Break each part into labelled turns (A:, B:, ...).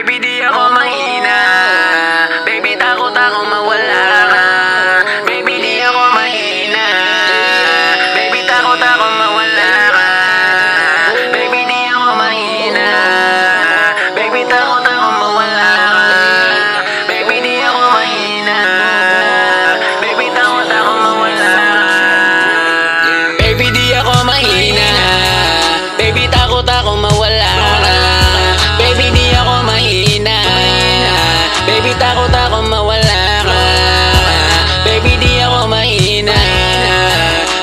A: Baby, di ako mahina. Baby, takot ako mawala ka. Baby, di ako mahina. Baby, takot ako mawala ka. Baby, di ako mahina. Baby, takot ako mawala ka. Baby, di ako mahina. Baby, takot ako mawala ka. Baby, di ako mahina. Baby, takot ako mawala ka. Baby, di ako mahina. Baby, takot ako mawala ka. Baby, di ako mahina.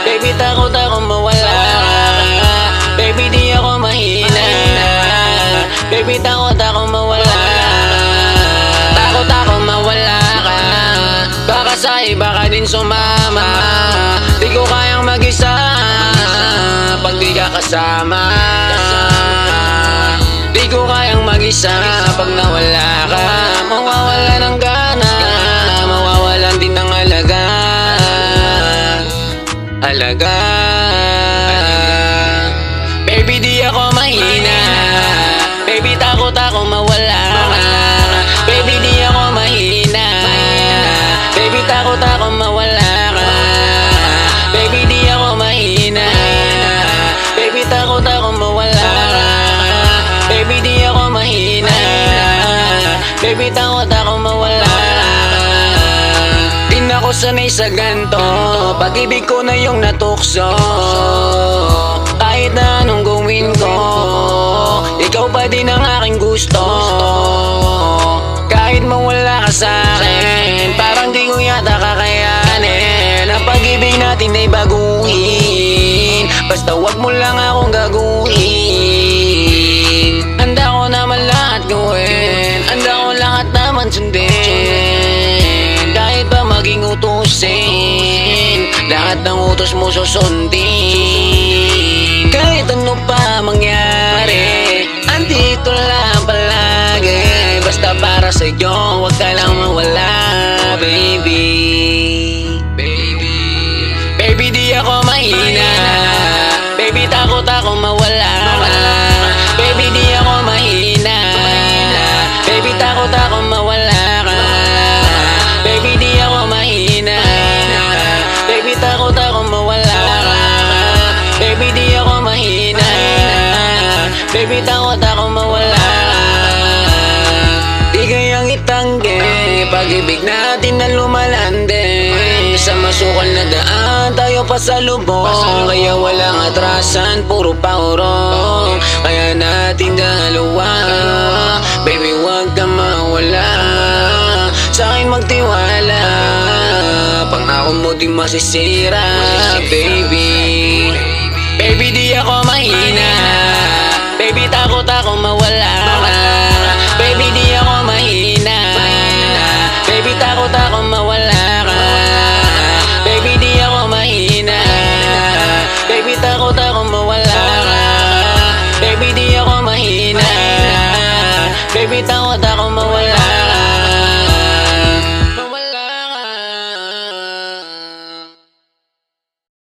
A: Baby, takot ako mawala ka. Baby, di ako mahina. Baby, takot ako mawala ka. Takot ako mawala ka. Baka sa iba ka din sumama. Di ko kayang mag-isa pag di ka kasama. Di ko kayang mag-isa pag nawala ka. Mawawala ng gana, mawawalan din ng alaga. Alaga. Baby, di ako mahina. Baby, takot ako mawala ka. Baby, di ako mahina. Baby, takot ako mawala ka. Baby, di ako mahina. Baby, takot ako mawala ka. Baby, di ako mahina. Baby, takot ako mawala ka. Di na ako sanay sa ganto. Pag-ibig ko na yung natukso. Kahit na anong gawin ko, ikaw pa din ang aking gusto. Kahit mawala ka sa'kin, parang di ko yata kakayanin. Ang pag-ibig natin ay baguhin. Basta wag mo lang akong gaguhin. Handa ko naman lahat gawin. Handa ko lahat naman sundin. Kahit pa maging utusin, lahat ng utos mo susundin. Kahit ano pa mangyari, andito lang palagi. Basta para sa'yo, wag ka lang mawala, baby. Baby, di ako mahina. Baby, takot ako mawala ka. Baby, di ako mahina. Baby, takot ako mawala ka. Baby, di ako mahina. Baby, takot ako mawala ka. Baby, di ako mahina. Baby, takot ako mawala ka. Di kayang itanggi pag-ibig natin na lumalande. Sa masukal na daan tayo pa sa lubong. Kaya walang atrasan, puro paurong. Kaya natin dalawa, baby, wag ka mawala. Sa'kin magtiwala, pangako mo di masisira, baby. Baby, di ako mahina. Baby, takot ako mawala ka. Baby, di ako mahina. Baby, takot ako mawala ka. Baby, di ako mahina. Baby, takot ako mawala ka. Baby, di ako mahina. Baby, takot ako mawala ka.